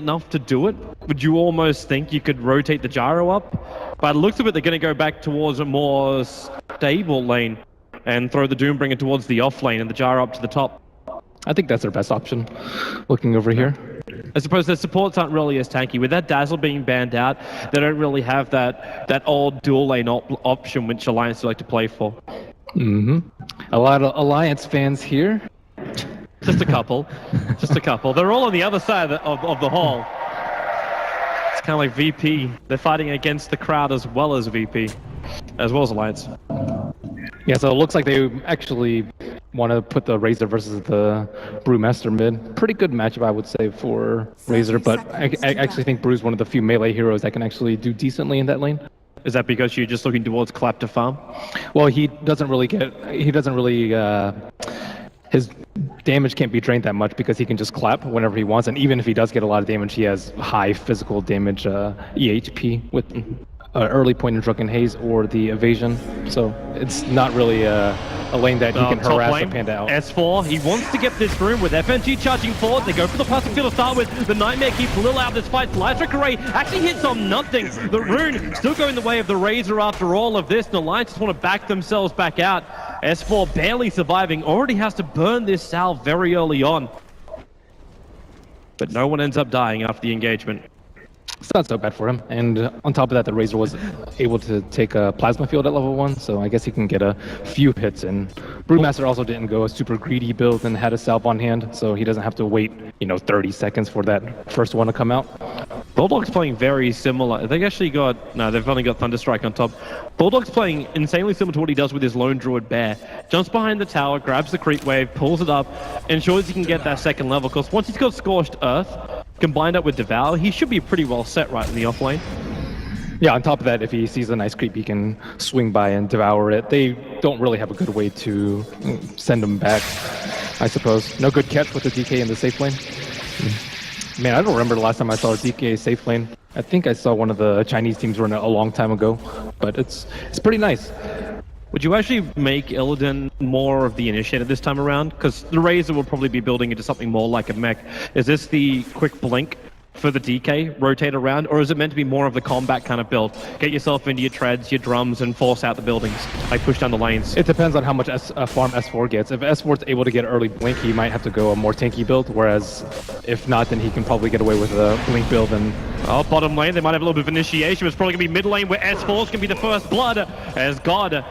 enough to do it? Would you almost think you could rotate the gyro up? By the looks of it, they're going to go back towards a more stable lane and throw the Doombringer towards the off lane and the gyro up to the top. I think that's their best option, looking over here. I suppose their supports aren't really as tanky. With that Dazzle being banned out, they don't really have that old dual lane option which Alliance like to play for. Mm-hmm. A lot of Alliance fans here. Just a couple. Just a couple. They're all on the other side of the hall. It's kind of like VP. They're fighting against the crowd as well as VP, as well as Alliance. Yeah, so it looks like they actually want to put the Razor versus the Brewmaster mid. Pretty good matchup, I would say, for Razor, but I actually think Brew's one of the few melee heroes that can actually do decently in that lane. Is that because you're just looking towards Clap to farm? Well, he doesn't really, his damage can't be drained that much because he can just clap whenever he wants, and even if he does get a lot of damage, he has high physical damage EHP with early point in Drunken Haze or the evasion, so it's not really a lane that he can harass the Panda out. S4, he wants to get this room with FNG charging forward. They go for the passing field to start with. The Nightmare keeps a little out of this fight. Electric Array actually hits on nothing. The Rune still going the way of the Razor after all of this, and Alliance just want to back themselves back out. S4 barely surviving, already has to burn this salve very early on. But no one ends up dying after the engagement. It's not so bad for him, and on top of that, the Razor was able to take a Plasma Field at level 1, so I guess he can get a few hits in. Brewmaster also didn't go a super greedy build and had a salve on hand, so he doesn't have to wait, 30 seconds for that first one to come out. Bulldog's playing very similar. They've only got Thunderstrike on top. Bulldog's playing insanely similar to what he does with his Lone Druid Bear. Jumps behind the tower, grabs the creep wave, pulls it up, ensures he can get that second level, because once he's got Scorched Earth, combined up with Devour, he should be pretty well set right in the off lane. Yeah, on top of that, if he sees a nice creep, he can swing by and devour it. They don't really have a good way to send him back, I suppose. No good catch with the DK in the safe lane. Man, I don't remember the last time I saw a DK safe lane. I think I saw one of the Chinese teams run it a long time ago, but it's pretty nice. Would you actually make Illidan more of the initiator this time around? Because the Razor will probably be building into something more like a mech. Is this the quick blink for the DK, rotate around, or is it meant to be more of the combat kind of build? Get yourself into your treads, your drums, and force out the buildings, like push down the lanes. It depends on how much farm S4 gets. If S4's able to get early blink, he might have to go a more tanky build, whereas if not, then he can probably get away with a blink build. And bottom lane, they might have a little bit of initiation. It's probably going to be mid lane where S4's going to be the first blood, as God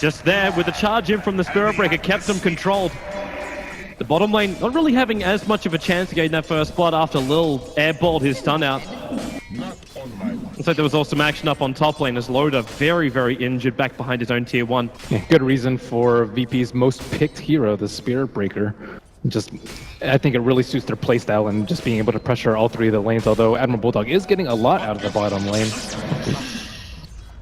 just there with the charge in from the Spirit Breaker kept them controlled. The bottom lane not really having as much of a chance to gain that first blood after Lil airballed his stun out. Looks like there was also some action up on top lane as Loda very, very injured back behind his own tier 1. Yeah, good reason for VP's most picked hero, the Spirit Breaker. I think it really suits their playstyle and just being able to pressure all three of the lanes, although Admiral Bulldog is getting a lot out of the bottom lane.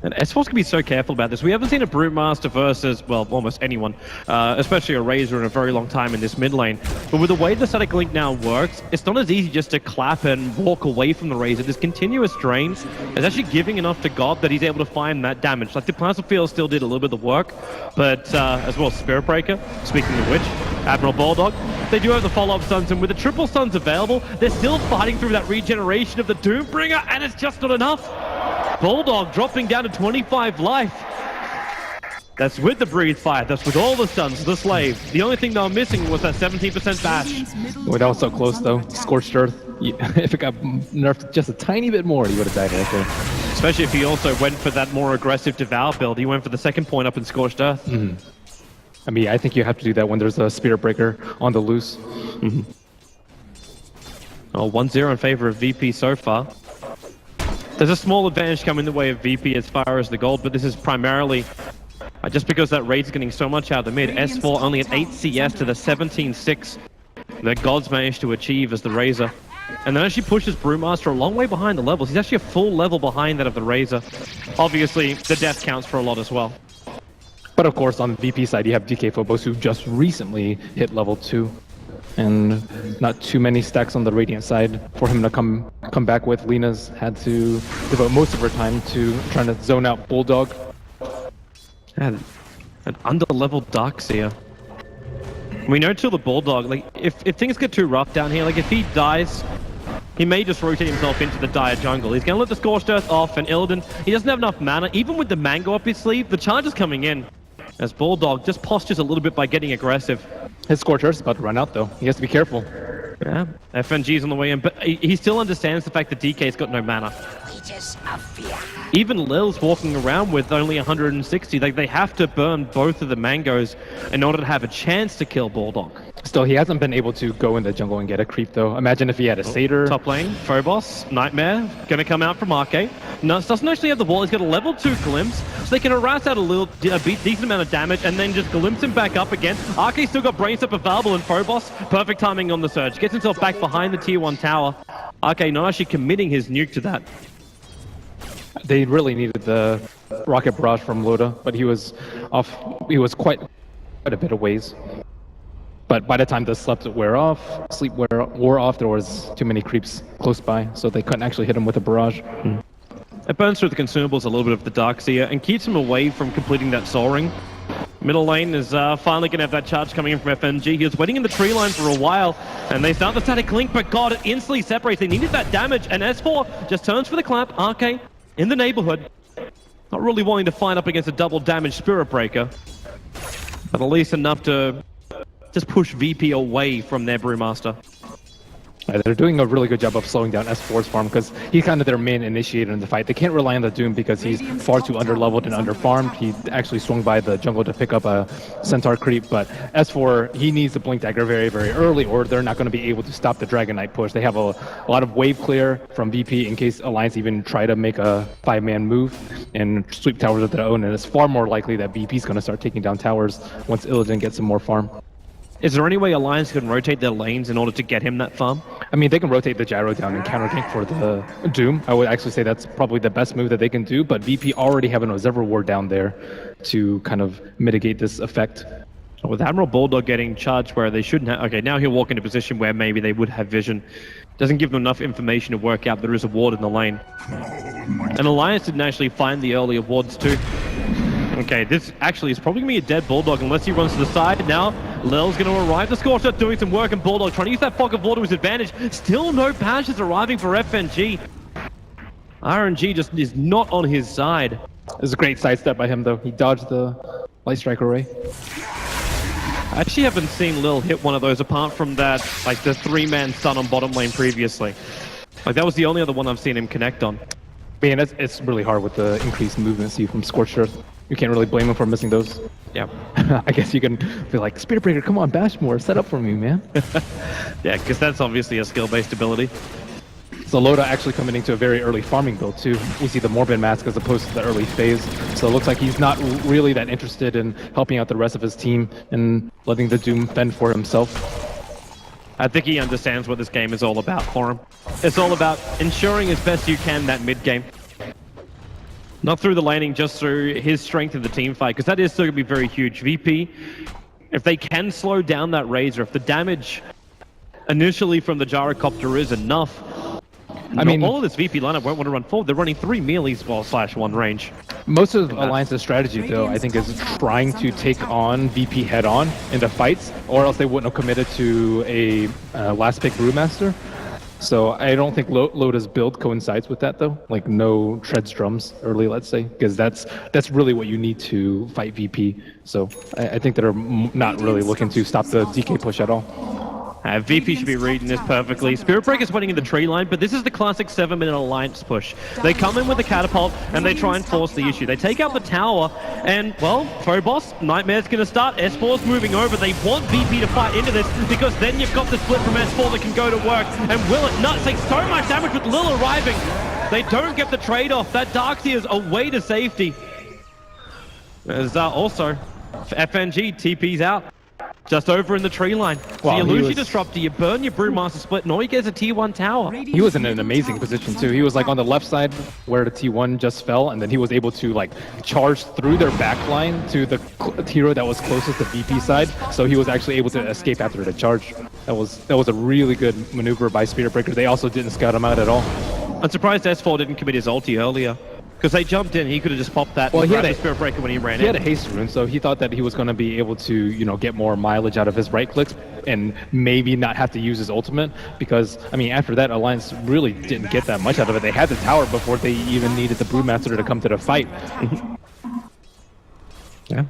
And S4's going to be so careful about this. We haven't seen a Brewmaster versus, well, almost anyone, especially a Razor in a very long time in this mid lane. But with the way the static link now works, it's not as easy just to clap and walk away from the Razor. This continuous drain is actually giving enough to God that he's able to find that damage. Like the Plasma Field still did a little bit of the work, but as well as Spirit Breaker, speaking of which, Admiral Bulldog, they do have the follow-up stuns, and with the triple stuns available, they're still fighting through that regeneration of the Doombringer, and it's just not enough. Bulldog dropping down to 25 life. That's with the Breathe Fire, that's with all the stuns, the Slave. The only thing they were missing was that 17% bash. Well, that was so close though. Scorched Earth, if it got nerfed just a tiny bit more, he would have died right there. Especially if he also went for that more aggressive Devour build. He went for the second point up in Scorched Earth. Mm-hmm. I mean, I think you have to do that when there's a Spirit Breaker on the loose. Mm-hmm. Oh, 1-0 in favor of VP so far. There's a small advantage coming the way of VP as far as the gold, but this is primarily just because that raid's getting so much out of the mid. S4 only at 8 CS to the 17-6 that God's managed to achieve as the Razor. And then actually pushes Brewmaster a long way behind the levels. He's actually a full level behind that of the Razor. Obviously, the death counts for a lot as well. But of course, on the VP side, you have DK Phobos, who just recently hit level 2. And not too many stacks on the Radiant side for him to come back with. Lena's had to devote most of her time to trying to zone out Bulldog. Yeah, an under-leveled Darkseer. We know till the Bulldog, like, if things get too rough down here, like if he dies He may just rotate himself into the dire jungle. He's going to let the Scorched Earth off, and Illidan, he doesn't have enough mana. Even with the Mango up his sleeve, the charge is coming in. As Bulldog just postures a little bit by getting aggressive. His Scorched Earth is about to run out, though. He has to be careful. Yeah, FNG's on the way in, but he still understands the fact that DK's got no mana. Even Lil's walking around with only 160. Like, they have to burn both of the Mangoes in order to have a chance to kill Bulldog. Still, he hasn't been able to go in the jungle and get a creep, though. Imagine if he had a Satyr. Top lane, Phobos, Nightmare, going to come out from Arcade. Nuts doesn't actually have the wall. He's got a level 2 glimpse, so they can harass out a decent amount of damage and then just glimpse him back up again. Arcade still got Brain Step available, and Phobos, perfect timing on the surge. Gets himself back behind the tier 1 tower. Arcade not actually committing his nuke to that. They really needed the rocket barrage from Loda, but he was off. He was quite a bit of ways. But by the time the sleep wore off, there was too many creeps close by, so they couldn't actually hit him with a barrage. It burns through the consumables a little bit of the Darkseer and keeps him away from completing that Soul Ring. Middle lane is finally going to have that charge coming in from FNG. He was waiting in the tree line for a while, and they start the static link, but God, it instantly separates. They needed that damage, and S4 just turns for the clap. Arcade in the neighborhood, not really wanting to fight up against a double damage Spirit Breaker, but at least enough to just push VP away from their Brewmaster. They're doing a really good job of slowing down S4's farm because he's kind of their main initiator in the fight. They can't rely on the Doom because he's far too underleveled and underfarmed. He actually swung by the jungle to pick up a Centaur creep, but S4, he needs to Blink Dagger very, very early or they're not going to be able to stop the Dragon Knight push. They have a lot of wave clear from VP in case Alliance even try to make a 5-man move and sweep towers of their own, and it's far more likely that VP's going to start taking down towers once Illidan gets some more farm. Is there any way Alliance can rotate their lanes in order to get him that farm? I mean, they can rotate the gyro down and counter gank for the Doom. I would actually say that's probably the best move that they can do, but VP already have an Observer Ward down there to kind of mitigate this effect. With Admiral Bulldog getting charged where they shouldn't have... Okay, now he'll walk into a position where maybe they would have vision. Doesn't give them enough information to work out there is a ward in the lane. And Alliance didn't actually find the earlier wards too. Okay, this actually is probably going to be a dead Bulldog unless he runs to the side. Now, Lel's going to arrive. The Scorched Earth doing some work, and Bulldog trying to use that Fog of War to his advantage. Still no patches arriving for FNG. RNG just is not on his side. It was a great sidestep by him, though. He dodged the Light Strike Array. I actually haven't seen Lil hit one of those apart from that, like the 3-man stun on bottom lane previously. Like that was the only other one I've seen him connect on. Man, it's really hard with the increased movement see from Scorched Earth. You can't really blame him for missing those. Yeah. I guess you can be like, Spirit Breaker, come on, bash more, set up for me, man. Yeah, because that's obviously a skill-based ability. So Loda actually coming into a very early farming build too. We see the Morbid Mask as opposed to the early phase. So it looks like he's not really that interested in helping out the rest of his team and letting the Doom fend for himself. I think he understands what this game is all about for him. It's all about ensuring as best you can that mid-game. Not through the laning, just through his strength in the team fight, because that is still going to be very huge. VP, if they can slow down that Razor, if the damage initially from the Gyrocopter is enough, I mean, all of this VP lineup won't want to run forward. They're running 3 melees / 1 range. Most of Alliance's strategy, though, I think is trying to take on VP head-on into fights, or else they wouldn't have committed to a last pick Brewmaster. So I don't think Loda's build coincides with that, though. Like no treads drums early, let's say, because that's really what you need to fight VP. So I think they're not really looking to stop the DK push at all. VP should be reading this perfectly. Spirit Breaker's waiting in the tree line, but this is the classic 7-minute Alliance push. They come in with the catapult, and they try and force the issue. They take out the tower, and, well, Phobos, Nightmare's going to start. S4's moving over. They want VP to fight into this, because then you've got the split from S4 that can go to work. And Will it nuts takes so much damage with Lil arriving. They don't get the trade-off. That Darkseer's away to safety. There's also FNG, TP's out. Just over in the tree line. So you lose your Disruptor, you burn your Brewmaster split, and all you get is a T1 tower. He was in an amazing position too. He was like on the left side where the T1 just fell, and then he was able to like charge through their backline to the hero that was closest to VP side. So he was actually able to escape after the charge. That was a really good maneuver by Spirit Breaker. They also didn't scout him out at all. I'm surprised S4 didn't commit his ulti earlier. Because they jumped in, he could have just popped that and grabbed the Spirit Breaker when he ran in. He had a haste rune, so he thought that he was going to be able to, you know, get more mileage out of his right clicks and maybe not have to use his ultimate. Because, I mean, after that, Alliance really didn't get that much out of it. They had the tower before they even needed the Brewmaster to come to the fight. Yeah.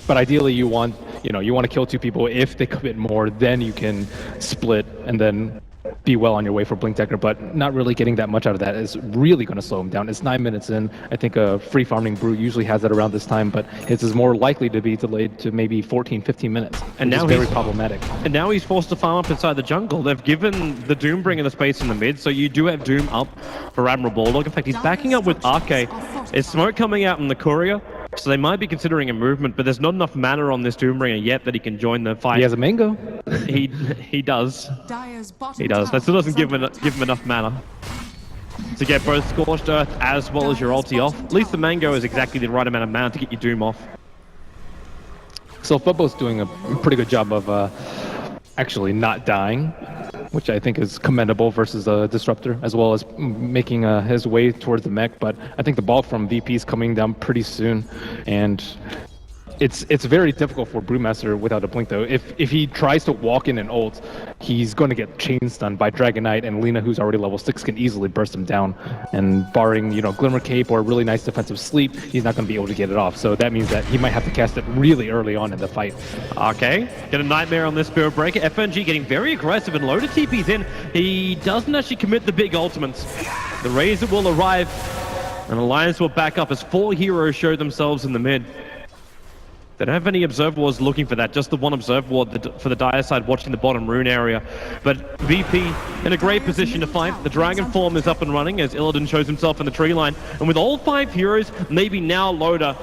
But ideally, you want to kill 2 people. If they commit more, then you can split and then be well on your way for Blink Dagger, but not really getting that much out of that is really going to slow him down. It's 9 minutes in. I think a free farming brew usually has it around this time, but his is more likely to be delayed to maybe 14, 15 minutes, and now very problematic. And now he's forced to farm up inside the jungle. They've given the Doombringer the space in the mid, so you do have Doom up for Admiral Bulldog. In fact, he's backing up with Arcade. There's smoke coming out in the Courier, so they might be considering a movement, but there's not enough mana on this Doombringer yet that he can join the fight. He has a mango. He does. He does. That still doesn't give him enough mana to get both Scorched Earth as well as your ulti off. At least the mango is exactly the right amount of mana to get your Doom off. So Fubbo's doing a pretty good job of actually not dying, which I think is commendable versus a Disruptor, as well as making his way towards the mech. But I think the ball from VP is coming down pretty soon, and it's very difficult for Brewmaster without a blink, though. If he tries to walk in and ult, he's going to get chain stunned by Dragon Knight, and Lina, who's already level 6, can easily burst him down. And barring, you know, Glimmer Cape or a really nice defensive sleep, he's not going to be able to get it off. So that means that he might have to cast it really early on in the fight. Okay, get a Nightmare on this Spirit Breaker. FNG getting very aggressive and loaded TPs in. He doesn't actually commit the big ultimates. The Razor will arrive, and Alliance will back up as 4 heroes show themselves in the mid. They don't have any Observer Wards looking for that, just the one Observer Ward for the Dire side watching the bottom rune area. But VP in a great position to fight. The Dragon form is up and running as Illidan shows himself in the tree line. And with all 5 heroes, maybe now Loda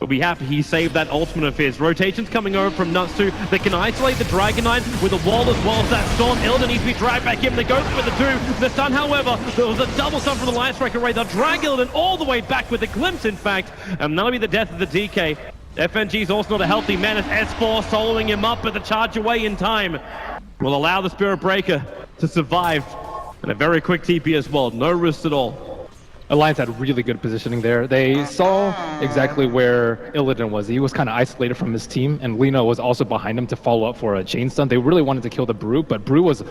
will be happy he saved that ultimate of his. Rotations coming over from Nutsu. They can isolate the Dragon Knight with a wall as well as that Storm. Illidan needs to be dragged back in. They go for the Doom. The stun, however, there was a double stun from the Lion Striker Ray. They'll drag Illidan all the way back with a glimpse, in fact. And that'll be the death of the DK. FNG's also not a healthy man as S4 soloing him up, but the charge away in time will allow the Spirit Breaker to survive. And a very quick TP as well, no risk at all. Alliance had really good positioning there. They saw exactly where Illidan was. He was kind of isolated from his team, and Lina was also behind him to follow up for a chain stun. They really wanted to kill the Brew, but Brew was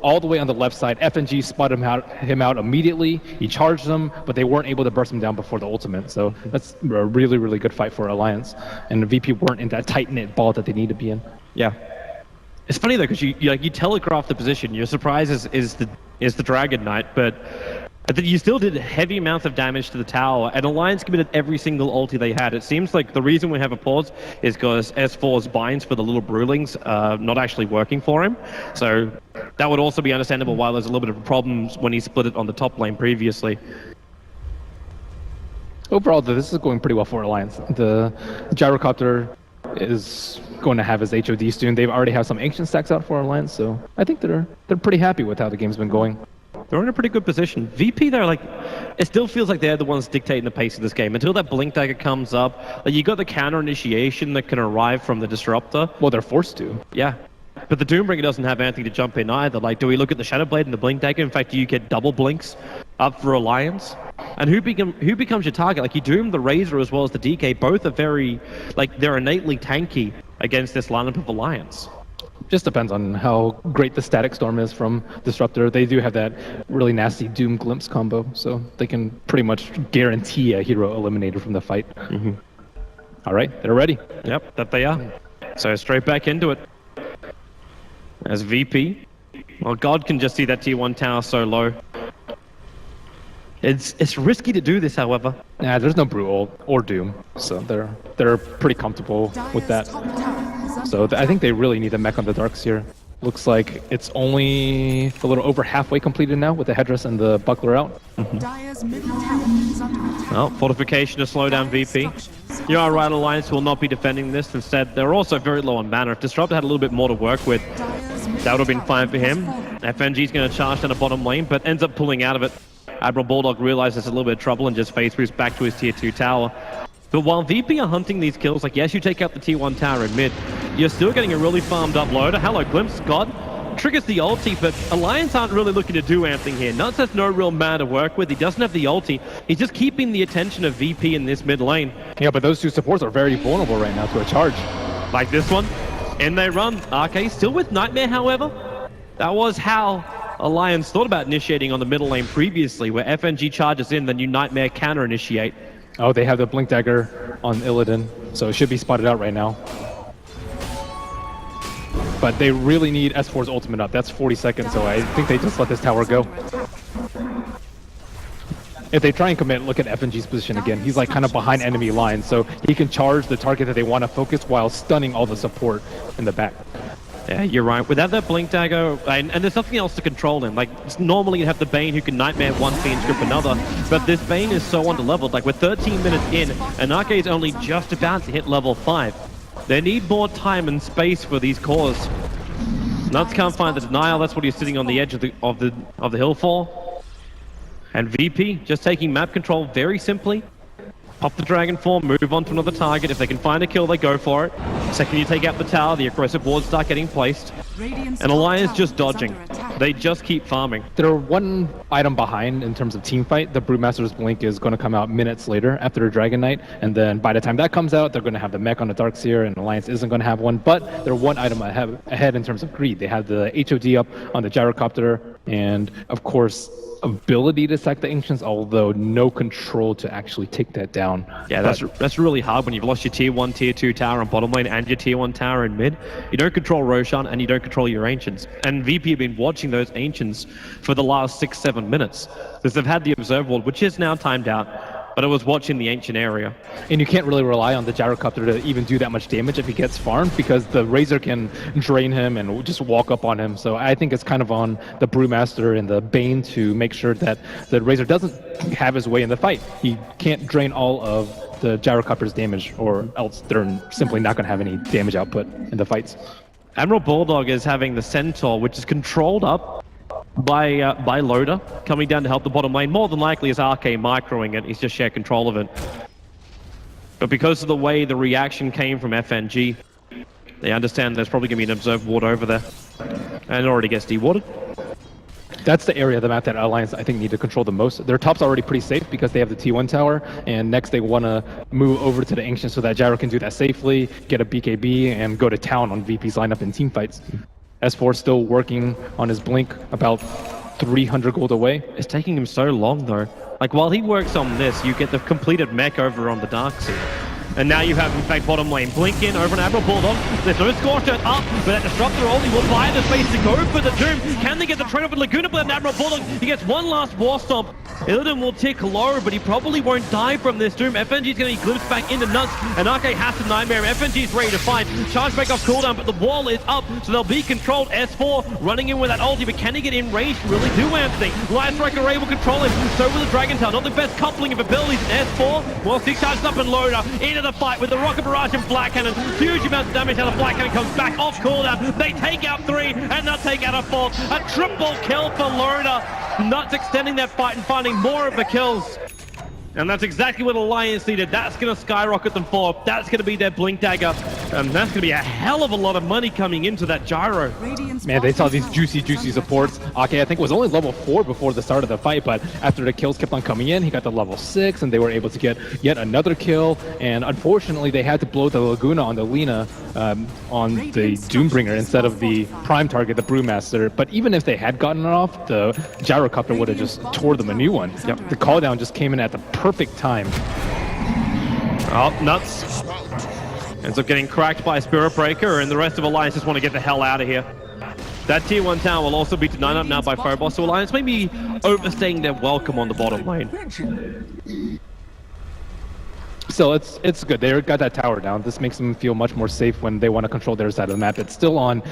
all the way on the left side. FNG spotted him out immediately. He charged him, but they weren't able to burst him down before the ultimate. So that's a really, really good fight for Alliance. And the VP weren't in that tight-knit ball that they need to be in. Yeah. It's funny though, because you telegraph the position. Your surprise is the Dragon Knight, but you still did heavy amounts of damage to the tower, and Alliance committed every single ulti they had. It seems like the reason we have a pause is because S4's binds for the little Brewlings not actually working for him. So that would also be understandable why there's a little bit of problems when he split it on the top lane previously. Overall, this is going pretty well for Alliance. The Gyrocopter is going to have his HOD soon. They already have some Ancient stacks out for Alliance, so I think they're pretty happy with how the game's been going. They're in a pretty good position. VP, they're like, it still feels like they're the ones dictating the pace of this game. Until that Blink Dagger comes up, like, you got the counter initiation that can arrive from the Disruptor. Well, they're forced to. Yeah. But the Doombringer doesn't have anything to jump in either. Like, do we look at the Shadowblade and the Blink Dagger? In fact, do you get double blinks up for Alliance? And who becomes your target? Like, you Doom, the Razor, as well as the DK, both are very, like, they're innately tanky against this lineup of Alliance. Just depends on how great the Static Storm is from Disruptor. They do have that really nasty Doom Glimpse combo, so they can pretty much guarantee a hero eliminated from the fight. Mm-hmm. All right, they're ready. Yep, that they are. So straight back into it. As VP, well, God can just see that tier 1 tower so low. It's risky to do this, however. Nah, there's no Brew or Doom, so they're pretty comfortable with that. So I think they really need a mech on the darks here. Looks like it's only a little over halfway completed now with the headdress and the buckler out. Mm-hmm. Well, fortification to slow down VP. You are right, Alliance will not be defending this. Instead, they're also very low on mana. If Disruptor had a little bit more to work with, that would have been fine for him. FNG's going to charge down the bottom lane, but ends up pulling out of it. Admiral Bulldog realizes a little bit of trouble and just phase moves back to his tier 2 tower. But while VP are hunting these kills, like, yes, you take out the tier 1 tower in mid, you're still getting a really farmed up loader. Hello, Glimpse, God. triggers the ulti, but Alliance aren't really looking to do anything here. Nuts has no real mana to work with. He doesn't have the ulti. He's just keeping the attention of VP in this mid lane. Yeah, but those two supports are very vulnerable right now to a charge. Like this one. In they run. RK still with Nightmare, however. That was how Alliance thought about initiating on the middle lane previously, where FNG charges in, then you Nightmare counter initiate. Oh, they have the Blink Dagger on Illidan, so it should be spotted out right now. But they really need S4's ultimate up. That's 40 seconds, so I think they just let this tower go. If they try and commit, look at FNG's position again. He's like kind of behind enemy lines, so he can charge the target that they want to focus while stunning all the support in the back. Yeah, you're right. Without that Blink Dagger, and there's nothing else to control him. Like, normally you have the Bane who can Nightmare one Fiend's Grip another, but this Bane is so underleveled. Like, we're 13 minutes in, and RK is only just about to hit level 5. They need more time and space for these cores. Nuts can't find the denial. That's what he's sitting on the edge of the hill for. And VP just taking map control very simply. Pop the Dragon form, move on to another target. If they can find a kill, they go for it. Second you take out the tower, the aggressive wards start getting placed. And Alliance just dodging. They just keep farming. They're one item behind in terms of team fight. The Brewmaster's Blink is going to come out minutes later after a Dragon Knight, and then by the time that comes out, they're going to have the mech on the Darkseer, and Alliance isn't going to have one, but they're one item ahead in terms of greed. They have the HOD up on the Gyrocopter, and of course, ability to sack the Ancients, although no control to actually take that down. Yeah, that's really hard when you've lost your tier 1, tier 2 tower on bottom lane and your tier 1 tower in mid. You don't control Roshan and you don't control your Ancients. And VP have been watching those Ancients for the last 6-7 minutes. Because they've had the Observe Ward, which is now timed out, but it was watching the Ancient area. And you can't really rely on the Gyrocopter to even do that much damage if he gets farmed, because the Razor can drain him and just walk up on him. So I think it's kind of on the Brewmaster and the Bane to make sure that the Razor doesn't have his way in the fight. He can't drain all of the Gyrocopter's damage, or else they're simply not going to have any damage output in the fights. Admiral Bulldog is having the Centaur, which is controlled up by Loader, coming down to help the bottom lane. More than likely is RK microing it. He's just shared control of it. But because of the way the reaction came from FNG, they understand there's probably going to be an Observe Ward over there. And it already gets dewarded. That's the area of the map that Alliance, I think, need to control the most. Their top's already pretty safe because they have the T1 tower, and next they want to move over to the Ancient so that Gyro can do that safely, get a BKB, and go to town on VP's lineup in team fights. S4 still working on his Blink, about 300 gold away. It's taking him so long, though. Like, while he works on this, you get the completed mech over on the Darkseer. And now you have, in fact, bottom lane Blink in over an Admiral Bulldog. There's no Scorcher up, but that Disruptor only will buy the space to go for the Doom. Can they get the trade up with Laguna? But an Admiral Bulldog, he gets one last War Stomp. Illidan will tick low, but he probably won't die from this Doom. FNG's going to be glimpsed back into Nuts, and RK has to Nightmare. FNG's ready to fight. Charge back off cooldown, but the wall is up, so they'll be controlled. S4 running in with that ulti, but can he get in range to really do anything? Light Striker able to control him, so will the Dragon Tail. Not the best coupling of abilities. S4, well, 6 charges up and Loader into the fight with the Rocket Barrage and Black Cannon. Huge amounts of damage out of Black Cannon, comes back off cooldown. They take out 3, and they'll take out a 4th. A triple kill for Loader. Nuts extending that fight and finding more of the kills. And that's exactly what Alliance needed. That's going to skyrocket them forward. That's going to be their Blink Dagger. And that's going to be a hell of a lot of money coming into that Gyro. Man, they saw these juicy supports. Okay, I think was only level 4 before the start of the fight, but after the kills kept on coming in, he got to level 6, and they were able to get yet another kill. And unfortunately, they had to blow the Laguna on the Lina, on the Doombringer, instead of the prime target, the Brewmaster. But even if they had gotten it off, the Gyrocopter would have just tore them a new one. Yep. The call down just came in at the perfect time. Oh, Nuts ends up getting cracked by Spirit Breaker, and the rest of Alliance just want to get the hell out of here. That tier 1 tower will also be denied up now by Phobos, so Alliance may be overstaying their welcome on the bottom lane. Still, it's good. They got that tower down. This makes them feel much more safe when they want to control their side of the map. It's still on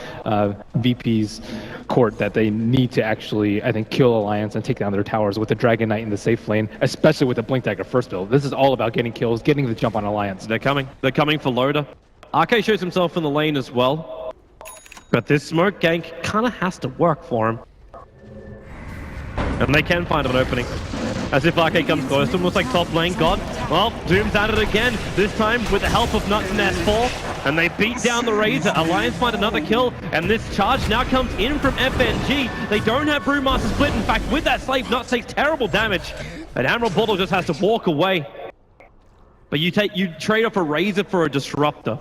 VP's court that they need to actually, I think, kill Alliance and take down their towers with the Dragon Knight in the safe lane, especially with the Blink Dagger first build. This is all about getting kills, getting the jump on Alliance. They're coming. They're coming for Loader. RK shows himself in the lane as well. But this smoke gank kind of has to work for him. And they can find an opening. As if RK comes close to him, looks like top lane God. Well, Doom's at it again, this time with the help of Nuts and S4. And they beat down the Razor. Alliance find another kill, and this charge now comes in from FNG. They don't have Brewmaster split. In fact, with that Slave, Nuts takes terrible damage. And Admiral Bottle just has to walk away. But you trade off a Razor for a Disruptor.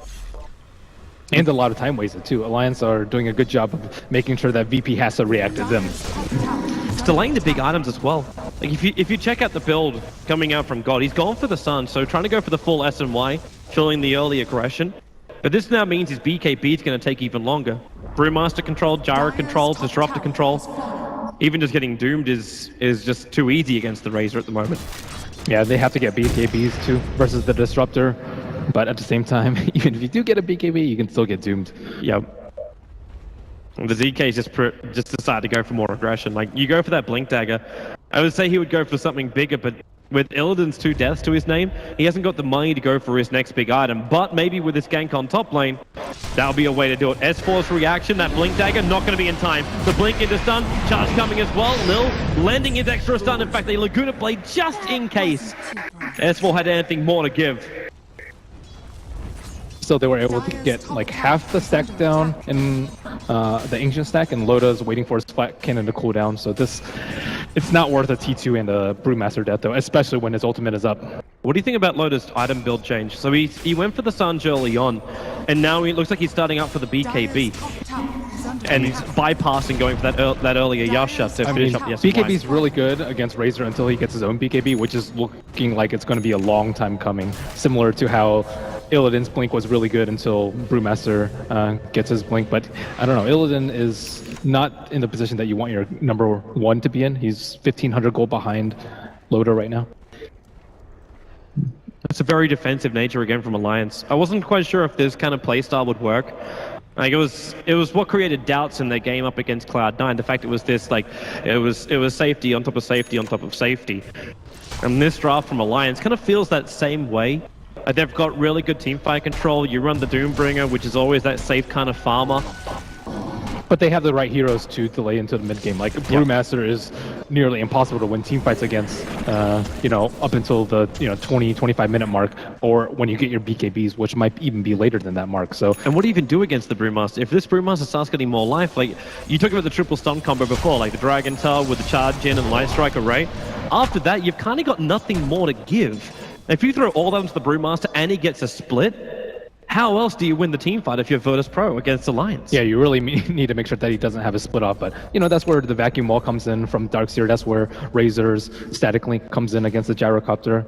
And a lot of time wasted too. Alliance are doing a good job of making sure that VP has to react to them. It's delaying the big items as well. Like if you check out the build coming out from God, he's gone for the Sun, so trying to go for the full S and Y, filling the early aggression. But this now means his BKB is going to take even longer. Brewmaster control, Gyro control, Disruptor control. Even just getting doomed is just too easy against the Razor at the moment. Yeah, they have to get BKBs too versus the Disruptor. But at the same time, even if you do get a BKB, you can still get doomed. Yep. The ZK just decided to go for more aggression. Like, you go for that Blink Dagger. I would say he would go for something bigger, but with Illidan's 2 deaths to his name, he hasn't got the money to go for his next big item. But maybe with this gank on top lane, that'll be a way to do it. S4's reaction, that Blink Dagger, not going to be in time. The Blink into stun, charge coming as well. Lil lending his extra stun. In fact, a Laguna Blade just in case S4 had anything more to give. So they were able to get like half the stack down in the ancient stack, and Loda's waiting for his flat cannon to cool down. So it's not worth a T2 and a Brewmaster death though, especially when his ultimate is up. What do you think about Loda's item build change? So he went for the Sanj early on, and now it looks like he's starting up for the BKB. And he's bypassing going for that earlier Yasha to finish up the S&Y. BKB is really good against Razor until he gets his own BKB, which is looking like it's going to be a long time coming. Similar to how Illidan's Blink was really good until Brewmaster gets his Blink. But I don't know, Illidan is not in the position that you want your number 1 to be in. He's 1,500 gold behind Loda right now. It's a very defensive nature again from Alliance. I wasn't quite sure if this kind of playstyle would work. Like it was what created doubts in their game up against Cloud9. The fact it was this, like, it was safety on top of safety on top of safety. And this draft from Alliance kind of feels that same way. Like they've got really good teamfight control. You run the Doombringer, which is always that safe kind of farmer. But they have the right heroes to delay into the mid game. Like Brewmaster is nearly impossible to win team fights against, you know, up until the 20-25 minute mark, or when you get your BKBs, which might even be later than that mark. So, and what do you even do against the Brewmaster? If this Brewmaster starts getting more life, like you talked about the triple stun combo before, like the Dragon Tail with the charge in and Light Strike Array. After that, you've kind of got nothing more to give. If you throw all that into the Brewmaster and he gets a split, how else do you win the team fight if you're Virtus Pro against Alliance? Yeah, you really need to make sure that he doesn't have a split off. But, you know, that's where the vacuum wall comes in from Darkseer. That's where Razor's static link comes in against the Gyrocopter.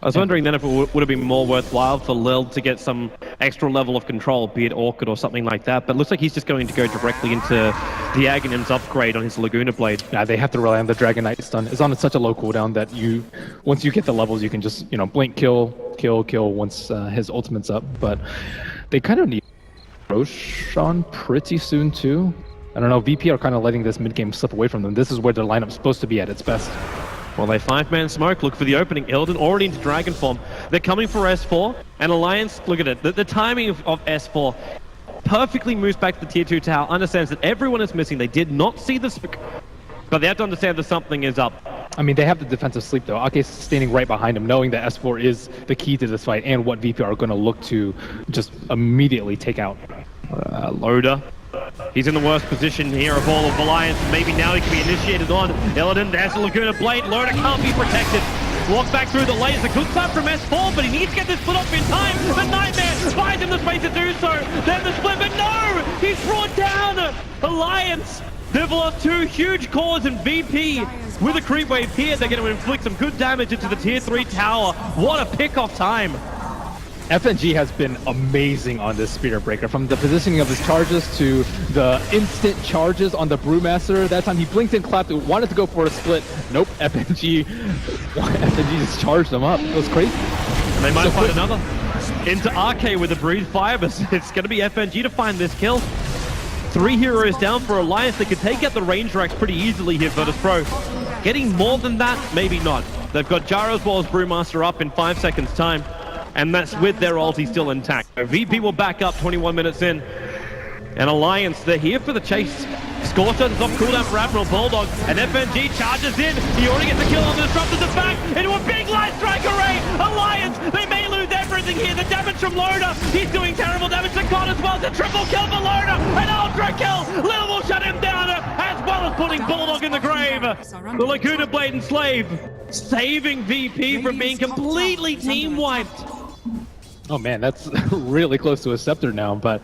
I was wondering then if it would have been more worthwhile for Lil to get some extra level of control, be it Orchid or something like that. But it looks like he's just going to go directly into the Aghanim's upgrade on his Laguna Blade. Yeah, they have to rely on the Dragon Knight stun. It's on such a low cooldown that once you get the levels, you can just, blink, kill once his ultimate's up. But they kind of need Roshan pretty soon too. I don't know, VP are kind of letting this mid-game slip away from them. This is where their lineup's supposed to be at its best. Well, they 5-man smoke, look for the opening. Illidan already into Dragon form. They're coming for S4, and Alliance, look at it. The timing of S4 perfectly moves back to the tier 2 tower, understands that everyone is missing. They did not see the smoke, but they have to understand that something is up. I mean, they have the defensive sleep, though. Ake's standing right behind him, knowing that S4 is the key to this fight and what VP are going to look to just immediately take out. Loda. He's in the worst position here of all of Alliance. Maybe now he can be initiated on. Illidan, there's the Laguna Blade. Loda can't be protected. Walk back through the laser. Good start from S4, but he needs to get this split off in time. The Nightmare finds him the space to do so. Then the split, but no! He's brought down! Alliance! They've lost 2 huge cores in VP. With a creep wave here, they're going to inflict some good damage into the tier 3 tower. What a pick-off time. FNG has been amazing on this Spirit Breaker, from the positioning of his charges to the instant charges on the Brewmaster. That time he blinked and clapped, wanted to go for a split. Nope, FNG just charged him up. It was crazy. And they might find another. Into RK with a Breathe Fire, but it's going to be FNG to find this kill. 3 heroes down for Alliance. They could take out the range racks pretty easily here, Virtus Pro. Getting more than that, maybe not. They've got Gyro as well as Brewmaster up in 5 seconds time. And that's with their ulti still intact. VP will back up 21 minutes in. And Alliance, they're here for the chase. Scorcher is off cooldown for Admiral Bulldog, and FNG charges in. He already gets a kill on the Disruptors and back into a big light strike array. Alliance, they may lose everything here. The damage from Loda, he's doing terrible damage to God as well. It's a triple kill for Loda, an ultra kill. Little will shut him down, as well as putting Bulldog in the grave. The Laguna Blade and Slave saving VP from being completely team wiped. Oh man, that's really close to a scepter now, but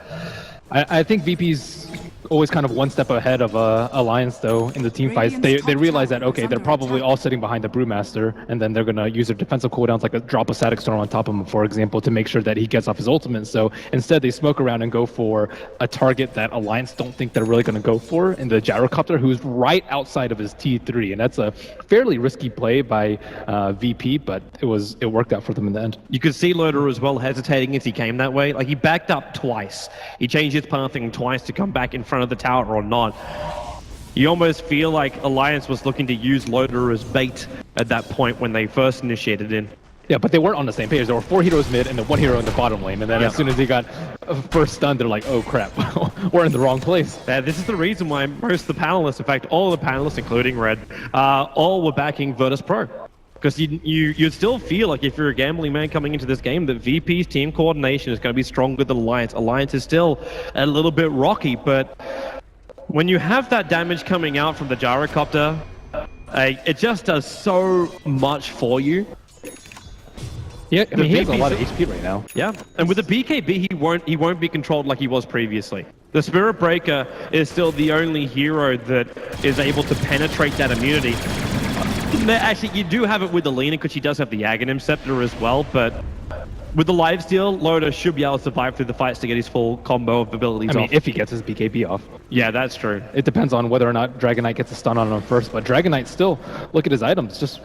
I think VP's always kind of one step ahead of Alliance, though, in the team fights. They realize that, okay, they're probably all sitting behind the Brewmaster, and then they're going to use their defensive cooldowns, like a drop a Static Storm on top of him, for example, to make sure that he gets off his ultimate. So instead, they smoke around and go for a target that Alliance don't think they're really going to go for, in the Gyrocopter, who's right outside of his T3. And that's a fairly risky play by VP, but it worked out for them in the end. You could see Loader as well hesitating as he came that way. Like, he backed up twice. He changed his pathing twice to come back in front of the tower or not. You almost feel like Alliance was looking to use Loader as bait at that point when they first initiated in. Yeah, but they weren't on the same page. There were 4 heroes mid and then 1 hero in the bottom lane. And then as soon as he got first stunned, they're like, oh crap, we're in the wrong place. This is the reason why most of the panelists, in fact, all of the panelists, including Red, all were backing Virtus Pro. Because you'd still feel like if you're a gambling man coming into this game that VP's team coordination is going to be stronger than Alliance. Alliance is still a little bit rocky, but when you have that damage coming out from the Gyrocopter, it just does so much for you. Yeah, I mean, he has a lot of HP right now. Yeah, and with the BKB, he won't be controlled like he was previously. The Spirit Breaker is still the only hero that is able to penetrate that immunity. Actually, you do have it with Alina because she does have the Aghanim Scepter as well, but with the lifesteal, Loda should be able to survive through the fights to get his full combo of abilities off. If he gets his BKB off. Yeah, that's true. It depends on whether or not Dragonite gets a stun on him first, but Dragonite still, look at his items, just,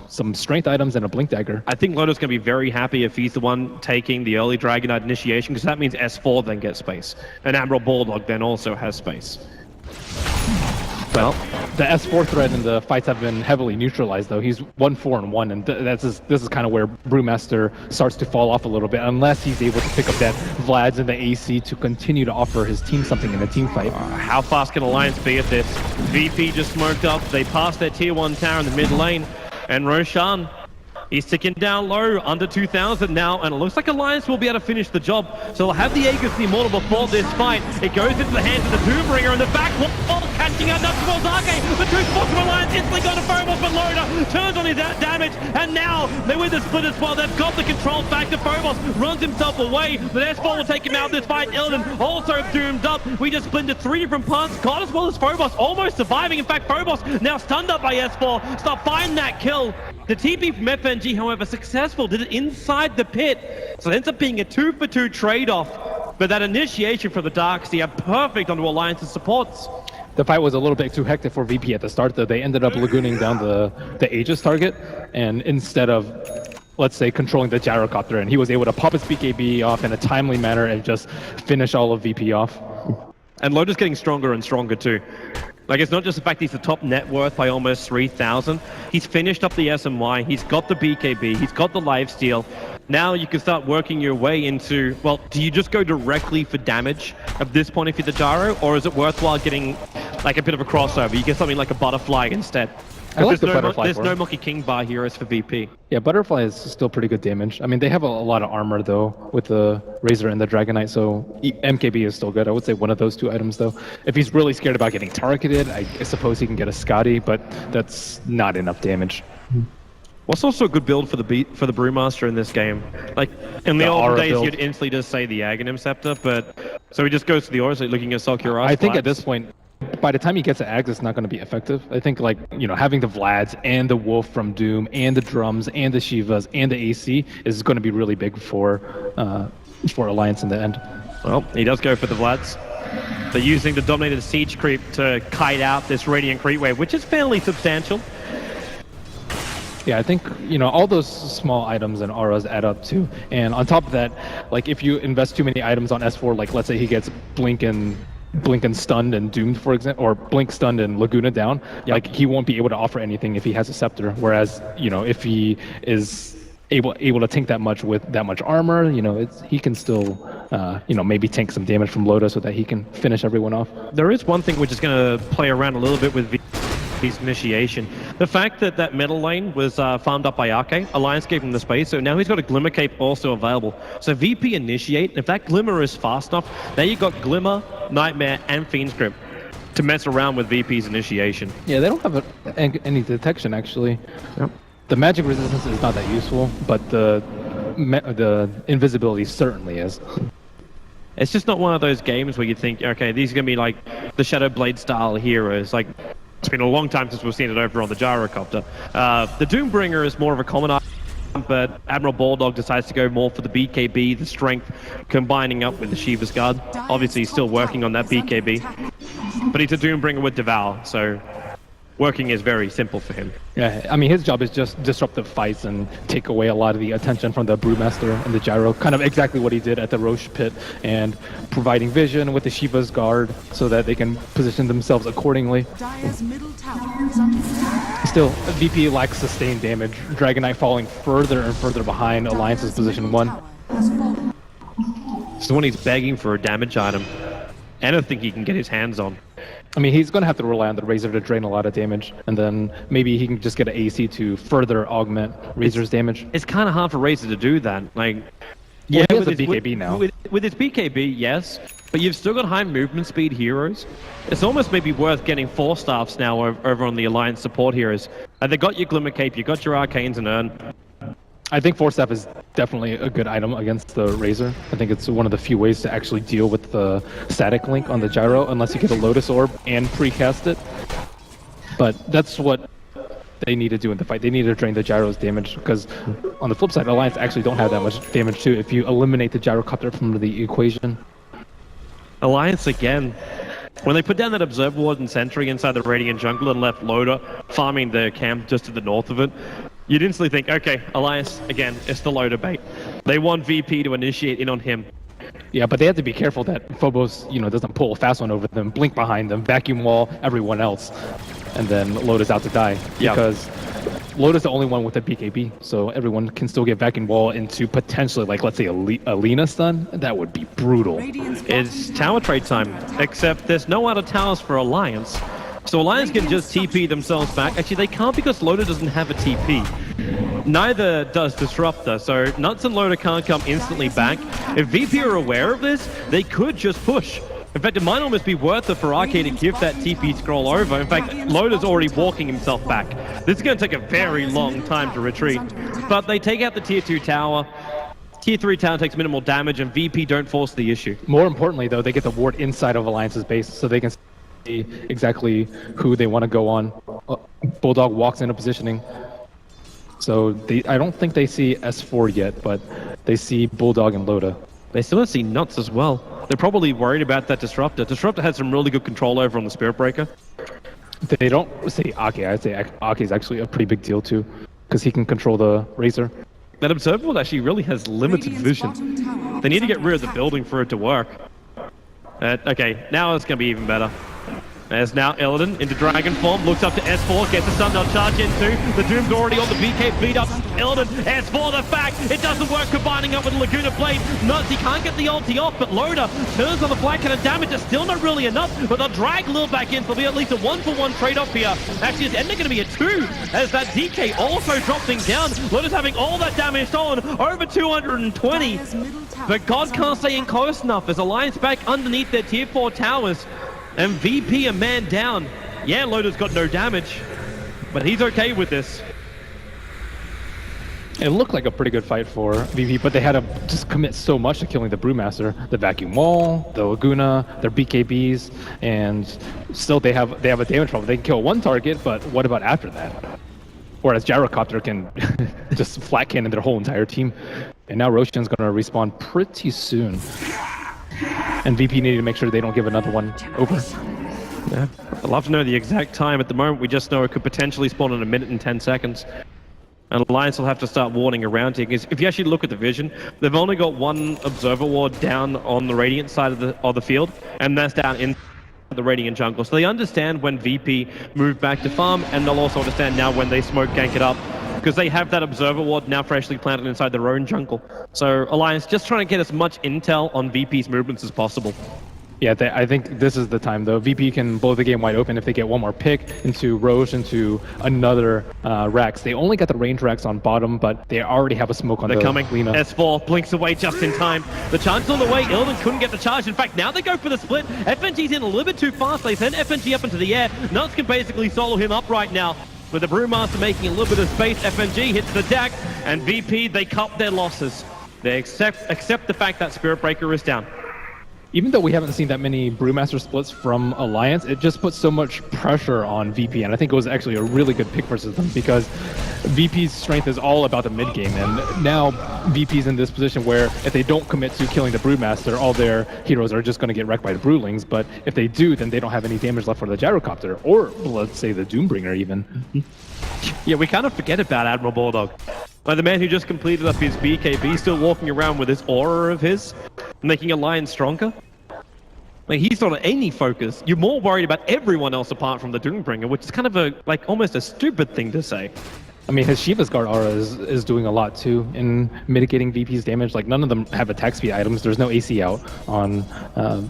some strength items and a Blink Dagger. I think Loda's going to be very happy if he's the one taking the early Dragonite initiation, because that means S4 then gets space, and Admiral Bulldog then also has space. Well, the S4 threat in the fights have been heavily neutralized, though. He's 1-4-1, and this is kind of where Brewmaster starts to fall off a little bit, unless he's able to pick up that Vlad's and the AC to continue to offer his team something in a team fight. How fast can Alliance be at this? VP just smoked up. They passed their tier 1 tower in the mid lane, and Roshan, he's ticking down low, under 2,000 now, and it looks like Alliance will be able to finish the job. So they'll have the Aegis the Immortal before this fight. It goes into the hands of the Doombringer in the back wall, catching out nuts towards Arcane. The two spots from Alliance instantly got a Phobos, but Loda turns on his damage, and now they're with the split as well. They've got the control back to Phobos, runs himself away, but S4 will take him out of this fight. Illidan also doomed up. We just split into 3 different parts. God as well as Phobos almost surviving. In fact, Phobos now stunned up by S4. Start finding that kill. The TP from FNG, however, successful, did it inside the pit. So it ends up being a 2-for-2 trade-off. But that initiation from the Darkseer, perfect onto Alliance's supports. The fight was a little bit too hectic for VP at the start, though. They ended up lagooning down the Aegis target, and instead of, let's say, controlling the Gyrocopter, and he was able to pop his BKB off in a timely manner and just finish all of VP off. And Loda's getting stronger and stronger too. Like, it's not just the fact he's the top net worth by almost 3,000. He's finished up the SMY, he's got the BKB, he's got the lifesteal. Now you can start working your way into, well, do you just go directly for damage at this point if you're the Gyro, or is it worthwhile getting like a bit of a crossover? You get something like a Butterfly instead. I like the Butterfly. There's no Monkey King bar heroes for VP. Yeah, Butterfly is still pretty good damage. I mean, they have a lot of armor, though, with the Razor and the Dragonite, so MKB is still good. I would say one of those 2 items, though. If he's really scared about getting targeted, I suppose he can get a Scotty, but that's not enough damage. What's also a good build for the Brewmaster in this game? Like, in the olden days, you'd instantly just say the Aghanim Scepter, but so he just goes to the Aura, so looking at Sulcurus. I think at this point, by the time he gets to Ags, it's not going to be effective. I think, like, having the Vlads and the Wolf from Doom and the Drums and the Shivas and the AC is going to be really big for Alliance in the end. Well, he does go for the Vlads. They're using the Dominated Siege creep to kite out this Radiant Creep Wave, which is fairly substantial. Yeah, I think, all those small items and auras add up too. And on top of that, like, if you invest too many items on S4, like, let's say he gets Blink and stunned and doomed, for example, or Blink stunned and Laguna down, like, he won't be able to offer anything if he has a scepter. Whereas, if he is able to tank that much with that much armor. You know, he can still, maybe tank some damage from Loda so that he can finish everyone off. There is one thing which is going to play around a little bit with VP's initiation. The fact that that middle lane was farmed up by Arcane, Alliance gave him the space, so now he's got a Glimmer Cape also available. So VP initiate, and if that Glimmer is fast enough, now you've got Glimmer, Nightmare, and Fiend's Grip to mess around with VP's initiation. Yeah, they don't have any detection, actually. Yep. The magic resistance is not that useful, but the invisibility certainly is. It's just not one of those games where you think, okay, these are going to be like the Shadow Blade style heroes. Like, it's been a long time since we've seen it over on the Gyrocopter. The Doombringer is more of a common item, but Admiral Bulldog decides to go more for the BKB, the strength, combining up with the Shiva's Guard. Obviously, he's still working on that BKB, but he's a Doombringer with Devour, so working is very simple for him. Yeah, I mean, his job is just disruptive fights and take away a lot of the attention from the Brewmaster and the Gyro. Kind of exactly what he did at the Roche pit, and providing vision with the Shiva's Guard so that they can position themselves accordingly. Still, VP lacks sustained damage. Dragon Knight falling further and further behind Alliance's position 1. So when he's begging for a damage item, anything he can get his hands on. I mean, he's going to have to rely on the Razor to drain a lot of damage, and then maybe he can just get an AC to further augment Razor's damage. It's kind of hard for Razor to do that. Like, yeah, he has with a BKB now. With his BKB, yes, but you've still got high movement speed heroes. It's almost maybe worth getting 4 staffs now over on the Alliance support heroes. They got your Glimmer Cape, you got your Arcanes and Urn. I think 4-staff is definitely a good item against the Razor. I think it's one of the few ways to actually deal with the static link on the Gyro, unless you get a Lotus Orb and precast it. But that's what they need to do in the fight. They need to drain the Gyro's damage, because on the flip side, Alliance actually don't have that much damage too if you eliminate the Gyrocopter from the equation. Alliance again. When they put down that Observer Ward and Sentry inside the Radiant Jungle and left Loda farming the camp just to the north of it, you'd instantly think, okay, Alliance, again, it's the Loda bait. They want VP to initiate in on him. Yeah, but they have to be careful that Phobos, doesn't pull a fast one over them, blink behind them, vacuum wall everyone else, and then Loda's out to die. Yeah. Because Loda's the only one with a BKB, so everyone can still get vacuum wall into potentially, like, let's say, a Lina stun. That would be brutal. It's tower trade time, except there's no other towers for Alliance. So Alliance can just TP themselves back. Actually, they can't because Loda doesn't have a TP. Neither does Disruptor, so Nuts and Loda can't come instantly back. If VP are aware of this, they could just push. In fact, it might almost be worth it for Arcade to give that TP scroll over. In fact, Loda's already walking himself back. This is going to take a very long time to retreat. But they take out the tier 2 tower. Tier 3 tower takes minimal damage, and VP don't force the issue. More importantly, though, they get the ward inside of Alliance's base, so they can see exactly who they want to go on. Bulldog walks into positioning. So I don't think they see S4 yet, but they see Bulldog and Loda. They still don't see Nuts as well. They're probably worried about that Disruptor. Disruptor had some really good control over on the Spirit Breaker. They don't say Ake. I'd say Ake is actually a pretty big deal too, because he can control the Razor. That Observer actually really has limited vision. They need to get rid of the building for it to work. Okay, now it's going to be even better. There's now Illidan into Dragon form, looks up to S4, gets the stun, they'll charge into. The Doom's already on the BK beat up. Illidan, S4, the fact, it doesn't work combining up with Laguna Blade. Nuts, he can't get the ulti off, but Loda turns on the flank and damage is still not really enough, but they'll drag Lil back in, so there'll be at least a 1-for-1 trade-off here. Actually, it's ending going to be a 2, as that DK also drops things down. Loda's having all that damage on, over 220. But God can't stay in close enough, as Alliance back underneath their tier 4 towers. And VP a man down. Yeah, Loda's got no damage, but he's okay with this. It looked like a pretty good fight for VP, but they had to just commit so much to killing the Brewmaster. The Vacuum Wall, the Laguna, their BKBs, and still they have a damage problem. They can kill one target, but what about after that? Whereas Gyrocopter can just flat cannon their whole entire team. And now Roshan's going to respawn pretty soon. And VP needed to make sure they don't give another one over. Yeah, I'd love to know the exact time. At the moment, we just know it could potentially spawn in 1 minute and 10 seconds. And Alliance will have to start warding around here, because if you actually look at the vision, they've only got one Observer Ward down on the Radiant side of the field, and that's down in the Radiant jungle. So they understand when VP move back to farm, and they'll also understand now when they smoke gank it up, because they have that observer ward now freshly planted inside their own jungle. So Alliance just trying to get as much intel on VP's movements as possible. Yeah, I think this is the time, though. VP can blow the game wide open if they get one more pick into Roche, into another Rax. They only got the range Rax on bottom, but they already have a smoke on They're the coming. Lina. S4 blinks away just in time. The charge is on the way. Illidan couldn't get the charge. In fact, now they go for the split. FNG's in a little bit too fast. They send FNG up into the air. Nuts can basically solo him up right now. With the Brewmaster making a little bit of space, FNG hits the deck, and VP, they cup their losses. They accept the fact that Spirit Breaker is down. Even though we haven't seen that many Brewmaster splits from Alliance, it just puts so much pressure on VP, and I think it was actually a really good pick versus them because VP's strength is all about the mid game, and now VP's in this position where if they don't commit to killing the Brewmaster, all their heroes are just going to get wrecked by the Brewlings, but if they do, then they don't have any damage left for the Gyrocopter, or let's say the Doombringer even. Yeah, we kind of forget about Admiral Bulldog. Like the man who just completed up his BKB, still walking around with this aura of his, making Alliance stronger. Like, he's not any focus. You're more worried about everyone else apart from the Doombringer, which is kind of almost a stupid thing to say. I mean, his Shiva's Guard aura is doing a lot too in mitigating VP's damage. Like, none of them have attack speed items. There's no AC out on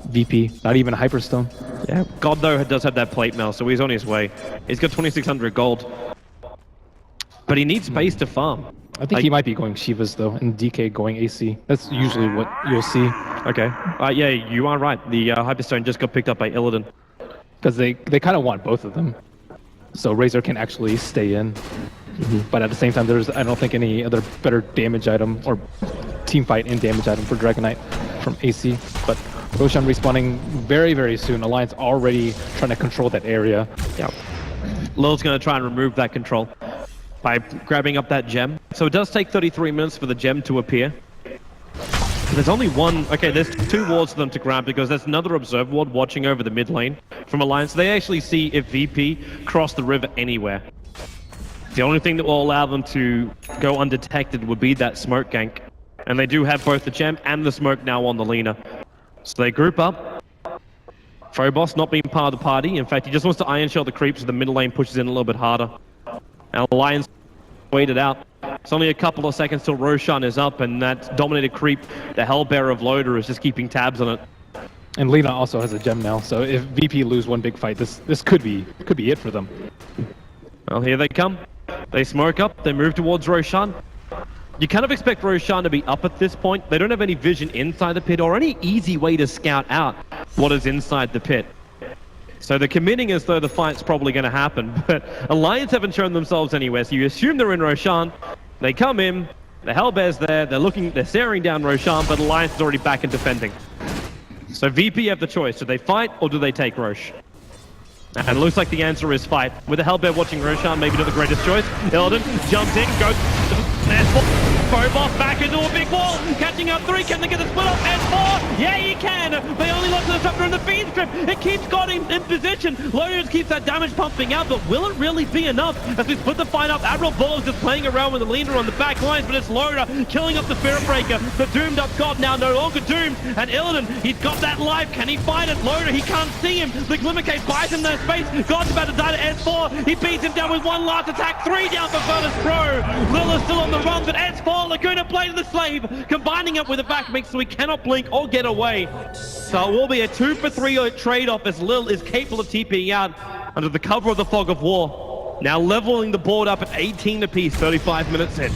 VP, not even a Hyperstone. Yeah, God though does have that plate mail, so he's on his way. He's got 2,600 gold. But he needs space to farm. I think he might be going Shivas though, and DK going AC. That's usually what you'll see. Okay. Yeah, you are right. The Hyperstone just got picked up by Illidan. Because they kind of want both of them. So Razor can actually stay in. But at the same time, I don't think any other better damage item or team fight in damage item for Dragon Knight from AC. But Roshan respawning very, very soon. Alliance already trying to control that area. Yeah. Lil's going to try and remove that control by grabbing up that gem. So it does take 33 minutes for the gem to appear. There's only one... Okay, there's two wards for them to grab because there's another observer ward watching over the mid lane from Alliance. They actually see if VP cross the river anywhere. The only thing that will allow them to go undetected would be that smoke gank. And they do have both the gem and the smoke now on the Lina. So they group up. Phobos not being part of the party. In fact, he just wants to iron shell the creeps so the middle lane pushes in a little bit harder. Now Alliance waited out. It's only a couple of seconds till Roshan is up, and that dominated creep, the Hellbearer of Loader, is just keeping tabs on it. And Lina also has a gem now, so if VP lose one big fight, this could be it for them. Well, here they come. They smoke up, they move towards Roshan. You kind of expect Roshan to be up at this point. They don't have any vision inside the pit or any easy way to scout out what is inside the pit. So they're committing as though the fight's probably going to happen, but Alliance haven't shown themselves anywhere, so you assume they're in Roshan. They come in, the Hellbear's there, they're staring down Roshan, but Alliance is already back and defending. So VP have the choice, do they fight or do they take Roche? And it looks like the answer is fight. With the Hellbear watching Roshan, maybe not the greatest choice. Illidan jumps in, goes S4. Phobos back into a big wall, catching up 3. Can they get the split off? S4, yeah, he can. They only lost the disruptor in the feed strip. It keeps got him in position. Loader just keeps that damage pumping out, but will it really be enough? As we split the fight up, Admiral Bulldog's just playing around with the leader on the back lines, but it's Loader killing up the Spirit Breaker. The doomed up god now no longer doomed, and Illidan, he's got that life. Can he fight it? Loader, he can't see him. The Glimmer Cave buys him that space. God's about to die to S4. He beats him down with one last attack. 3 down for Furnace Pro. Lil is still on the run, but S4, Laguna Blade of the Slave, combining it with a back mix so he cannot blink or get away. So it will be a 2-for-3 trade-off as Lil is capable of TPing out under the cover of the Fog of War. Now leveling the board up at 18 apiece, 35 minutes in.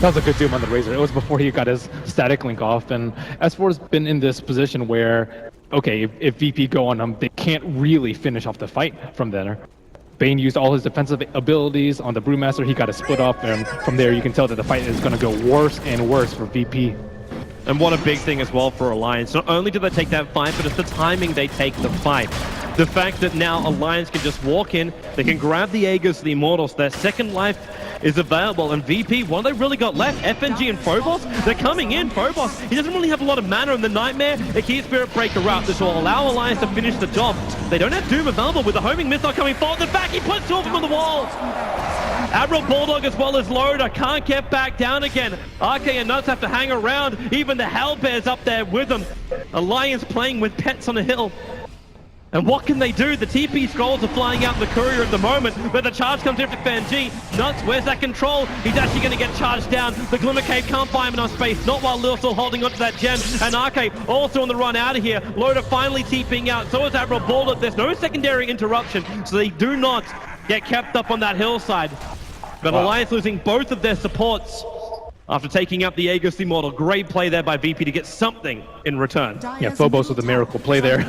That was a good Doom on the Razor. It was before he got his static link off, and S4's been in this position where, okay, if VP go on them, they can't really finish off the fight from there. Bane used all his defensive abilities on the Brewmaster. He got a split off, and from there you can tell that the fight is going to go worse and worse for VP. And what a big thing as well for Alliance. Not only do they take that fight, but it's the timing they take the fight. The fact that now Alliance can just walk in, they can grab the Aegis, the Immortals, their second life is available, and VP, what have they really got left? FNG and Phobos? They're coming in. Phobos, he doesn't really have a lot of mana in the Nightmare. They keep Spirit Breaker out. This will allow Alliance to finish the job. They don't have Doom available with the homing missile coming forward. The back, he puts 2 of them on the walls. Admiral Bulldog as well as Loader can't get back down again. RK and Nuts have to hang around. Even the Hellbear's up there with them. Alliance playing with pets on a hill. And what can they do? The TP scrolls are flying out in the courier at the moment, but the charge comes in for FanG. Nuts, where's that control? He's actually going to get charged down. The Glimmer Cave can't buy him enough space, not while Lil still holding onto that gem. And Arcade also on the run out of here. Loda finally TPing out, so is Admiral Baller. There's no secondary interruption, so they do not get kept up on that hillside. But Alliance losing both of their supports after taking up the Aegis Immortal. Great play there by VP to get something in return. Yeah, Phobos with a miracle play there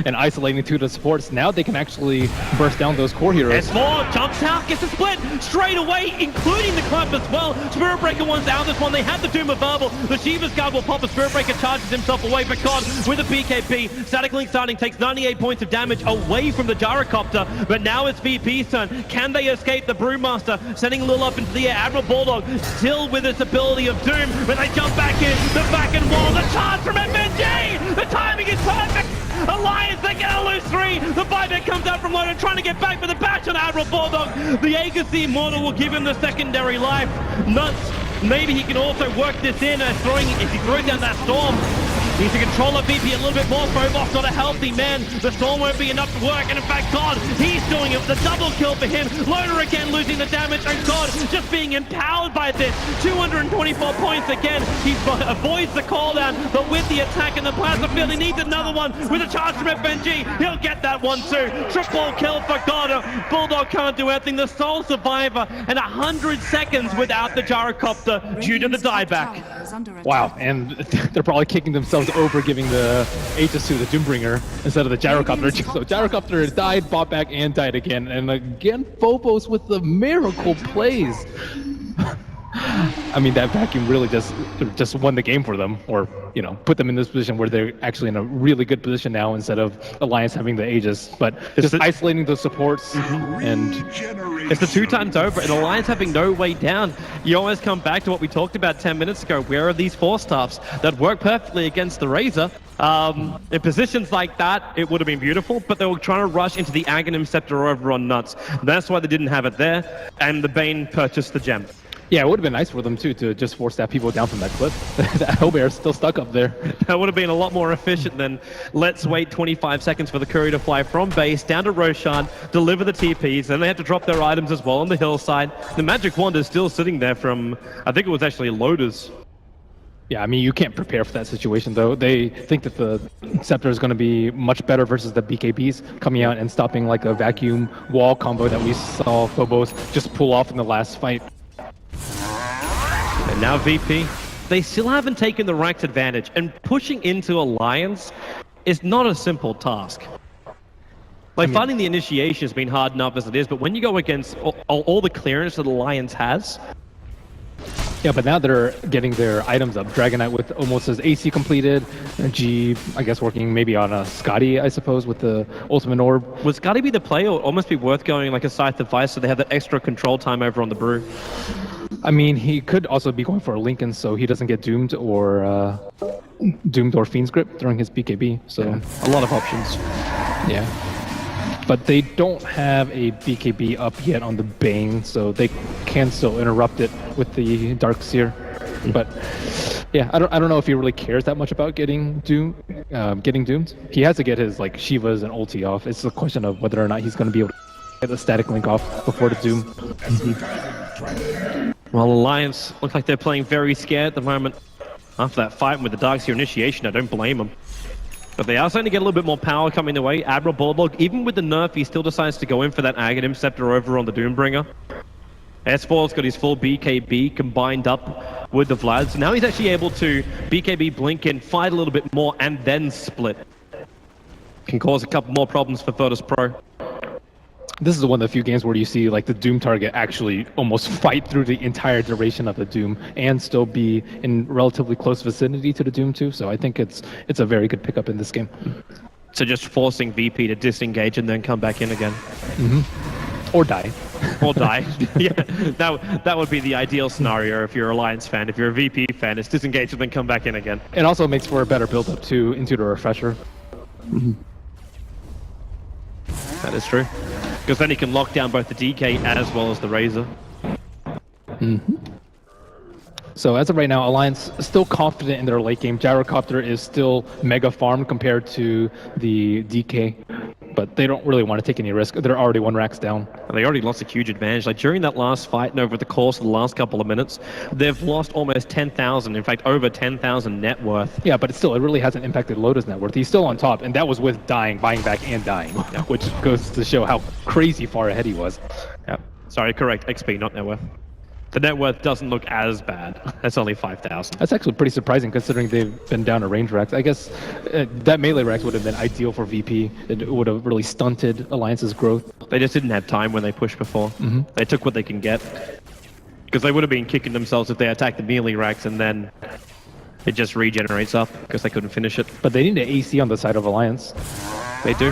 and isolating two of the supports. Now they can actually burst down those core heroes. S4 jumps out, gets a split straight away, including the Clump as well. Spirit Breaker wants out this one. They have the Doom of Verbal. The Shiva's Guard will pop. A Spirit Breaker charges himself away, but God, with a BKB, Static Link starting takes 98 points of damage away from the Gyrocopter, but now it's VP's turn. Can they escape the Brewmaster? Sending Lil up into the air. Admiral Bulldog still with its ability of Doom, but they jump back in, the back end wall, the charge from FNG! The timing is perfect! Alliance, they're gonna lose 3! The buyback comes out from Loda, trying to get back for the bash on Admiral Bulldog. The Aegis the Immortal will give him the secondary life. Nuts, maybe he can also work this in, if he throws down that Storm. Needs to control the VP a little bit more. Phobos not a healthy man. The Storm won't be enough to work. And in fact, God, he's doing it. The double kill for him. Loda again losing the damage. And God, just being empowered by this. 224 points again. He avoids the call down. But with the attack in the plasma field, he needs another one. With a charge from FNG, he'll get that one too. Triple kill for God. Bulldog can't do anything. The sole survivor. And 100 seconds without the Gyrocopter due to the dieback. Wow, and they're probably kicking themselves over giving the Aegis to the Doombringer instead of the Gyrocopter. So Gyrocopter died, bought back, and died again. And again, Phobos with the miracle plays. I mean, that vacuum really just won the game for them, or, you know, put them in this position where they're actually in a really good position now instead of Alliance having the Aegis. But just isolating the supports and... It's the 2 times over, and Alliance having no way down. You always come back to what we talked about 10 minutes ago. Where are these force staffs that work perfectly against the Razor? In positions like that, it would have been beautiful, but they were trying to rush into the Aghanim Scepter over on Nuts. That's why they didn't have it there, and the Bane purchased the gem. Yeah, it would have been nice for them, too, to just force that people down from that cliff. That Hellbear's still stuck up there. That would have been a lot more efficient than let's wait 25 seconds for the courier to fly from base down to Roshan, deliver the TPs, then they have to drop their items as well on the hillside. The Magic Wand is still sitting there from, I think it was actually Loda's. Yeah, I mean, you can't prepare for that situation, though. They think that the Scepter is going to be much better versus the BKBs coming out and stopping like a vacuum wall combo that we saw Phobos just pull off in the last fight. And now VP, they still haven't taken the ranked advantage, and pushing into Alliance is not a simple task. Like, finding the initiation has been hard enough as it is, but when you go against all the clearance that Alliance has... Yeah, but now they're getting their items up. Dragonite with almost his AC completed. G, I guess, working maybe on a Scotty, I suppose, with the Ultimate Orb. Would Scotty be the play, or almost be worth going like a Scythe of Vice so they have that extra control time over on the Brew? I mean, he could also be going for a Lincoln so he doesn't get doomed or Fiend's Grip during his BKB. So yeah, a lot of options. Yeah. But they don't have a BKB up yet on the Bane, so they can still interrupt it with the Dark Seer. But yeah, I don't know if he really cares that much about getting doomed. He has to get his like Shivas and ulti off. It's a question of whether or not he's going to be able to get the Static Link off before the Doom. Well, Alliance look like they're playing very scared at the moment. After that fight with the Dark Seer initiation, I don't blame them. But they are starting to get a little bit more power coming their way. Admiral Bulldog, even with the nerf, he still decides to go in for that Aghanim Scepter over on the Doombringer. S4's got his full BKB combined up with the Vlad, so now he's actually able to BKB blink in, fight a little bit more, and then split. Can cause a couple more problems for Virtus Pro. This is one of the few games where you see like the Doom target actually almost fight through the entire duration of the Doom and still be in relatively close vicinity to the Doom too. So I think it's a very good pickup in this game. So just forcing VP to disengage and then come back in again. Or die. Or die. Yeah, that would be the ideal scenario if you're a Alliance fan. If you're a VP fan, it's disengage and then come back in again. It also makes for a better build-up too into the Refresher. That is true. Because then he can lock down both the DK as well as the Razor. So as of right now, Alliance is still confident in their late game. Gyrocopter is still mega farmed compared to the DK. but they don't really want to take any risk. They're already 1 racks down. And they already lost a huge advantage. Like during that last fight and over the course of the last couple of minutes, they've lost almost 10,000, in fact, over 10,000 net worth. Yeah, but it really hasn't impacted Loda's net worth. He's still on top, and that was with dying, buying back, and dying, which goes to show how crazy far ahead he was. Yeah. Sorry, correct. XP, not net worth. The net worth doesn't look as bad. That's only 5,000. That's actually pretty surprising considering they've been down to range racks. I guess that melee racks would have been ideal for VP. It would have really stunted Alliance's growth. They just didn't have time when they pushed before. They took what they can get. Because they would have been kicking themselves if they attacked the melee racks and then it just regenerates up because they couldn't finish it. But they need an AC on the side of Alliance. They do.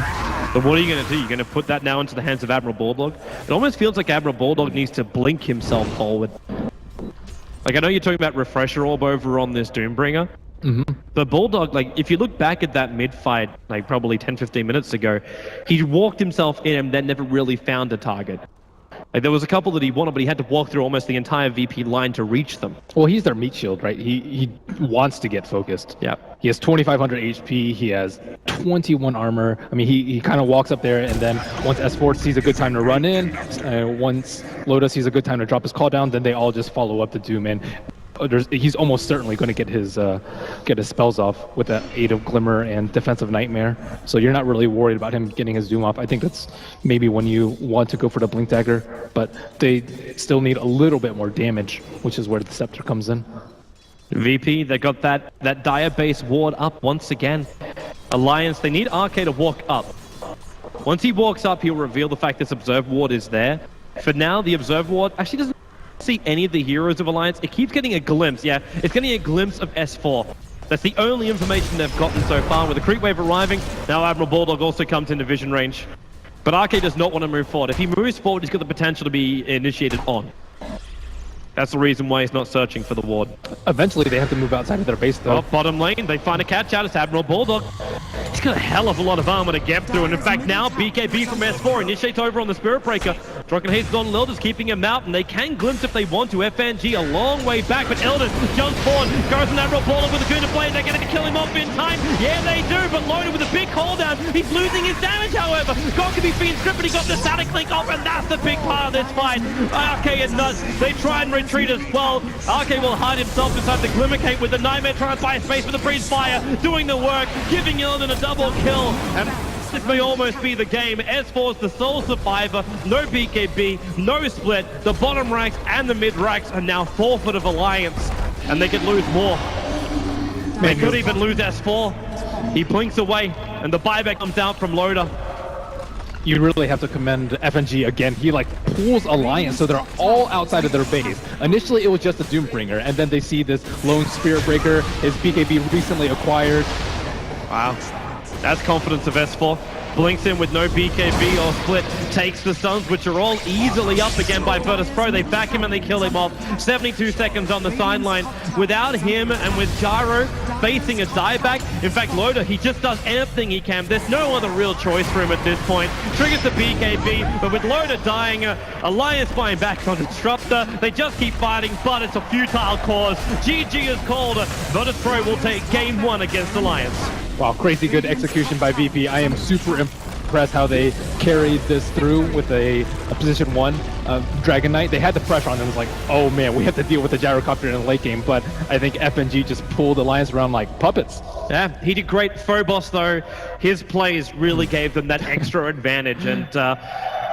But what are you going to do? You're going to put that now into the hands of Admiral Bulldog? It almost feels like Admiral Bulldog needs to blink himself forward. Like, I know you're talking about Refresher Orb over on this Doombringer. But Bulldog, like, if you look back at that mid-fight, like, probably 10-15 minutes ago, he walked himself in and then never really found a target. Like, there was a couple that he wanted, but he had to walk through almost the entire VP line to reach them. Well, he's their meat shield, right? He wants to get focused. Yeah. He has 2,500 HP. He has 21 armor. I mean, he kind of walks up there, and then once S4 sees a good time to run in, once Loda sees a good time to drop his call down, then they all just follow up the Doom, and he's almost certainly going to get his spells off with that Aid of Glimmer and Defensive Nightmare. So you're not really worried about him getting his Doom off. I think that's maybe when you want to go for the Blink Dagger, but they still need a little bit more damage, which is where the Scepter comes in. VP, they got that Dire base ward up once again. Alliance, they need RK to walk up. Once he walks up, he'll reveal the fact this Observe ward is there. For now, the Observe ward actually doesn't see any of the heroes of Alliance. It keeps getting a glimpse. Yeah, it's getting a glimpse of S4. That's the only information they've gotten so far. With the creep wave arriving, now Admiral Bulldog also comes into vision range. But RK does not want to move forward. If he moves forward, he's got the potential to be initiated on. That's the reason why he's not searching for the ward. Eventually, they have to move outside of their base, though. Oh, bottom lane, they find a catch out. It's Admiral Bulldog. He's got a hell of a lot of armor to get through, and in fact now BKB from S4 initiates over on the Spirit Breaker. Drunken Haste on Lilders keeping him out, and they can glimpse if they want to. FNG a long way back, but Elders jumps forward, goes on Admiral Bulldog with a Guna Blade. They're going to kill him off in time. Yeah, they do, but Loda with a big call down. He's losing his damage, however. God can be Fiend Strip, but he got the static link off, and that's the big part of this fight. RK and Nuts, they try and retreat as well. RK will hide himself beside the Glimmer Cape with the Nightmare trying to buy space for the Breeze Fire, doing the work, giving Illidan a double kill, and this may almost be the game. S4's the sole survivor, no BKB, no split. The bottom ranks and the mid ranks are now forfeit of Alliance, and they could lose more. They could even lose S4. He blinks away, and the buyback comes out from Loda. You really have to commend FNG again. He like pulls Alliance so they're all outside of their base. Initially it was just a Doombringer, and then they see this lone Spirit Breaker, his BKB recently acquired. Wow, that's confidence of S4. Blinks in with no BKB or split, takes the stuns, which are all easily up again by Virtus Pro. They back him and they kill him off. 72 seconds on the sideline. Without him and with Gyro facing a dieback, in fact, Loda, he just does anything he can. There's no other real choice for him at this point. Triggers the BKB, but with Loda dying, Alliance buying back on Disruptor. They just keep fighting, but it's a futile cause. GG is called. Virtus Pro will take game 1 against Alliance. Wow, crazy good execution by VP. I am super impressed how they carried this through with a position 1 Dragon Knight. They had the pressure on them. It was like, oh man, we have to deal with the Gyrocopter in the late game, but I think FNG just pulled Alliance around like puppets. Yeah, he did great. Phobos, though, his plays really gave them that extra advantage, and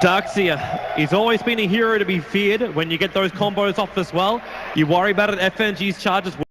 Darkseer, he's always been a hero to be feared when you get those combos off as well. You worry about it, FNG's charges